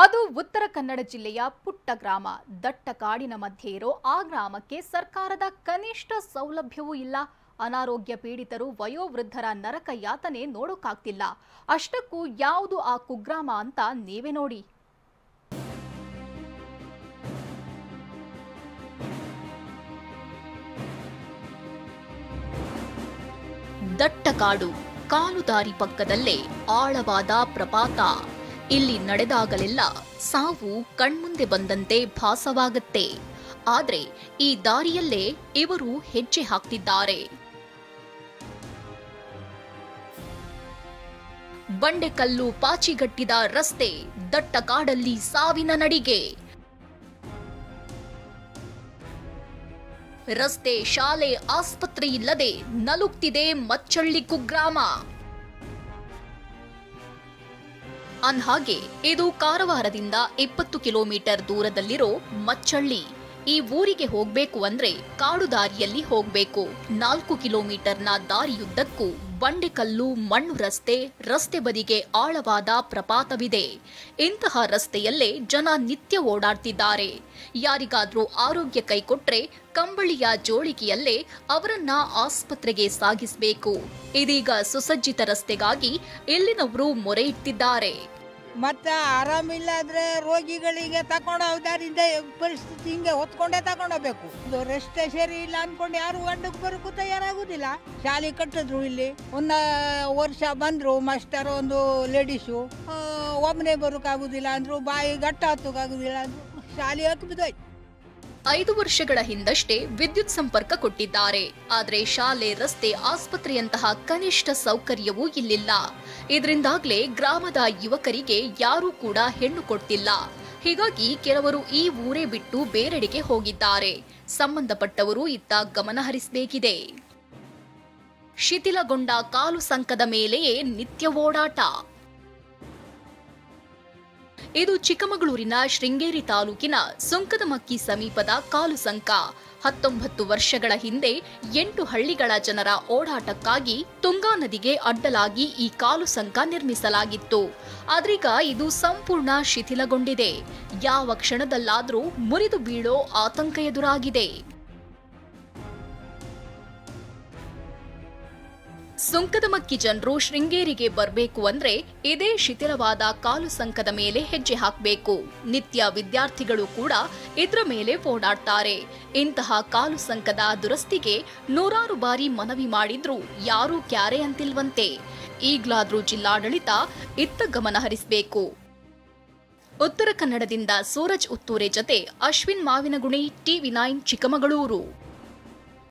ಅದು ಉತ್ತರ ಕನ್ನಡ ಜಿಲ್ಲೆಯ ಪುಟ್ಟ ಗ್ರಾಮ. ದಟ್ಟ ಕಾಡಿನ ಮಧ್ಯೆ ಇರೋ ಆ ಗ್ರಾಮಕ್ಕೆ ಸರ್ಕಾರದ ಕನಿಷ್ಠ ಸೌಲಭ್ಯವೂ ಇಲ್ಲ. ಅನಾರೋಗ್ಯ ಪೀಡಿತರು, ವಯೋವೃದ್ಧರ ನರಕ ಯಾತನೆ ನೋಡೋಕ್ಕಾಗ್ತಿಲ್ಲ. ಅಷ್ಟಕ್ಕೂ ಯಾವುದು ಆ ಕುಗ್ರಾಮ ಅಂತ ನೀವೇ ನೋಡಿ. ದಟ್ಟ ಕಾಡು, ಕಾಲುದಾರಿ ಪಕ್ಕದಲ್ಲೇ ಆಳವಾದ ಪ್ರಪಾತ. ಇಲ್ಲಿ ನಡೆದಾಗಲೆಲ್ಲ ಸಾವು ಕಣ್ಮುಂದೆ ಬಂದಂತೆ ಭಾಸವಾಗುತ್ತೆ. ಆದ್ರೆ ಈ ದಾರಿಯಲ್ಲೇ ಇವರು ಹೆಜ್ಜೆ ಹಾಕ್ತಿದ್ದಾರೆ. ಬಂಡೆಕಲ್ಲು ಪಾಚಿಗಟ್ಟಿದ ರಸ್ತೆ, ದಟ್ಟ ಕಾಡಲ್ಲಿ ಸಾವಿನ ನಡಿಗೆ. ರಸ್ತೆ, ಶಾಲೆ, ಆಸ್ಪತ್ರೆ ಇಲ್ಲದೆ ನಲುಗ್ತಿದೆ ಮಚ್ಚಳ್ಳಿ ಕುಗ್ರಾಮ. ಅಂದ್ಹಾಗೆ ಇದು ಕಾರವಾರದಿಂದ 20 ಕಿಲೋಮೀಟರ್ ದೂರದಲ್ಲಿರೋ ಮಚ್ಚಳ್ಳಿ. ಈ ಊರಿಗೆ ಹೋಗ್ಬೇಕು ಅಂದ್ರೆ ಕಾಡು ದಾರಿಯಲ್ಲಿ ಹೋಗ್ಬೇಕು. 4 ಕಿಲೋಮೀಟರ್ನ ದಾರಿಯುದ್ದಕ್ಕೂ ಬಂಡೆಕಲ್ಲು, ಮಣ್ಣು ರಸ್ತೆ, ರಸ್ತೆ ಬದಿಗೆ ಆಳವಾದ ಪ್ರಪಾತವಿದೆ. ಇಂತಹ ರಸ್ತೆಯಲ್ಲೇ ಜನ ನಿತ್ಯ ಓಡಾಡ್ತಿದ್ದಾರೆ. ಯಾರಿಗಾದ್ರೂ ಆರೋಗ್ಯ ಕೈಕೊಟ್ರೆ ಕಂಬಳಿಯ ಜೋಳಿಗೆಯಲ್ಲೇ ಅವರನ್ನ ಆಸ್ಪತ್ರೆಗೆ ಸಾಗಿಸಬೇಕು. ಇದೀಗ ಸುಸಜ್ಜಿತ ರಸ್ತೆಗಾಗಿ ಇಲ್ಲಿನವರು ಮೊರೆ ಇಟ್ಟಿದ್ದಾರೆ. ಮತ್ತೆ ಆರಾಮಿಲ್ಲಾದ್ರೆ ರೋಗಿಗಳಿಗೆ ತಗೊಂಡೋದಾರಿಂದ ಪರಿಸ್ಥಿತಿ ಹಿಂಗೆ ಹೊತ್ಕೊಂಡೇ ತಗೊಂಡೋಗ್ಬೇಕು. ಇದು ರಸ್ತೆ ಸರಿ ಇಲ್ಲ ಅನ್ಕೊಂಡು ಯಾರು ಗಂಡಕ್ಕೆ ಬರೋಕ್ಕೂ ತಯಾರಾಗುದಿಲ್ಲ. ಶಾಲೆ ಕಟ್ಟಿದ್ರು, ಇಲ್ಲಿ ಒಂದು ವರ್ಷ ಬಂದ್ರು ಮಾಸ್ಟರ್, ಒಂದು ಲೇಡೀಸು ಒಬ್ಬನೇ ಬರೋಕ್ಕಾಗುದಿಲ್ಲ ಅಂದ್ರು, ಬಾಯಿ ಗಟ್ಟ ಹತ್ತೋಕ್ಕಾಗುದಿಲ್ಲ ಅಂದ್ರು, ಶಾಲೆ ಹಾಕಿಬಿದ್ದೋಯ್ತು. 5 ವರ್ಷಗಳ ಹಿಂದಷ್ಟೇ ವಿದ್ಯುತ್ ಸಂಪರ್ಕ ಕೊಟ್ಟಿದ್ದಾರೆ. ಆದ್ರೆ ಶಾಲೆ, ರಸ್ತೆ, ಆಸ್ಪತ್ರೆಯಂತಹ ಕನಿಷ್ಠ ಸೌಕರ್ಯವೂ ಇಲ್ಲಿಲ್ಲ. ಇದರಿಂದಾಗ್ಲೇ ಗ್ರಾಮದ ಯುವಕರಿಗೆ ಯಾರೂ ಕೂಡ ಹೆಣ್ಣು ಕೊಡ್ತಿಲ್ಲ. ಹೀಗಾಗಿ ಕೆಲವರು ಈ ಊರೇ ಬಿಟ್ಟು ಬೇರೆಡೆಗೆ ಹೋಗಿದ್ದಾರೆ. ಸಂಬಂಧಪಟ್ಟವರು ಇತ್ತ ಗಮನ ಹರಿಸಬೇಕಿದೆ. ಶಿಥಿಲಗೊಂಡ ಕಾಲು ಸಂಕದ ಮೇಲೆಯೇ ನಿತ್ಯ ಓಡಾಟ. ಇದು ಚಿಕ್ಕಮಗಳೂರಿನ ಶೃಂಗೇರಿ ತಾಲೂಕಿನ ಸುಂಕದಮಕ್ಕಿ ಸಮೀಪದ ಕಾಲು ಸಂಕ. 19 ವರ್ಷಗಳ ಹಿಂದೆ 8 ಹಳ್ಳಿಗಳ ಜನರ ಓಡಾಟಕ್ಕಾಗಿ ತುಂಗಾ ನದಿಗೆ ಅಡ್ಡಲಾಗಿ ಈ ಕಾಲು ಸಂಕ ನಿರ್ಮಿಸಲಾಗಿತ್ತು. ಆದ್ರೀಗ ಇದು ಸಂಪೂರ್ಣ ಶಿಥಿಲಗೊಂಡಿದೆ. ಯಾವ ಕ್ಷಣದಲ್ಲಾದ್ರೂ ಮುರಿದು ಬೀಳೋ ಆತಂಕ ಎದುರಾಗಿದೆ. ಸುಂಕದಮಕ್ಕಿ ಜನರು ಶೃಂಗೇರಿಗೆ ಬರಬೇಕು ಅಂದ್ರೆ ಇದೇ ಶಿಥಿಲವಾದ ಕಾಲು ಸಂಕದ ಮೇಲೆ ಹೆಜ್ಜೆ ಹಾಕಬೇಕು. ನಿತ್ಯ ವಿದ್ಯಾರ್ಥಿಗಳು ಕೂಡ ಇದ್ರ ಮೇಲೆ ಓಡಾಡ್ತಾರೆ. ಇಂತಹ ಕಾಲು ಸಂಕದ ದುರಸ್ತಿಗೆ 100 ಬಾರಿ ಮನವಿ ಮಾಡಿದ್ರೂ ಯಾರೂ ಕ್ಯಾರೆ ಅಂತಿಲ್ವಂತೆ. ಈಗ್ಲಾದ್ರೂ ಜಿಲ್ಲಾಡಳಿತ ಇತ್ತ ಗಮನ ಹರಿಸಬೇಕು. ಉತ್ತರ ಕನ್ನಡದಿಂದ ಸೂರಜ್ ಉತ್ತೂರೆ ಜತೆ ಅಶ್ವಿನ್ ಮಾವಿನಗುಣಿ, TV9 ಚಿಕ್ಕಮಗಳೂರು.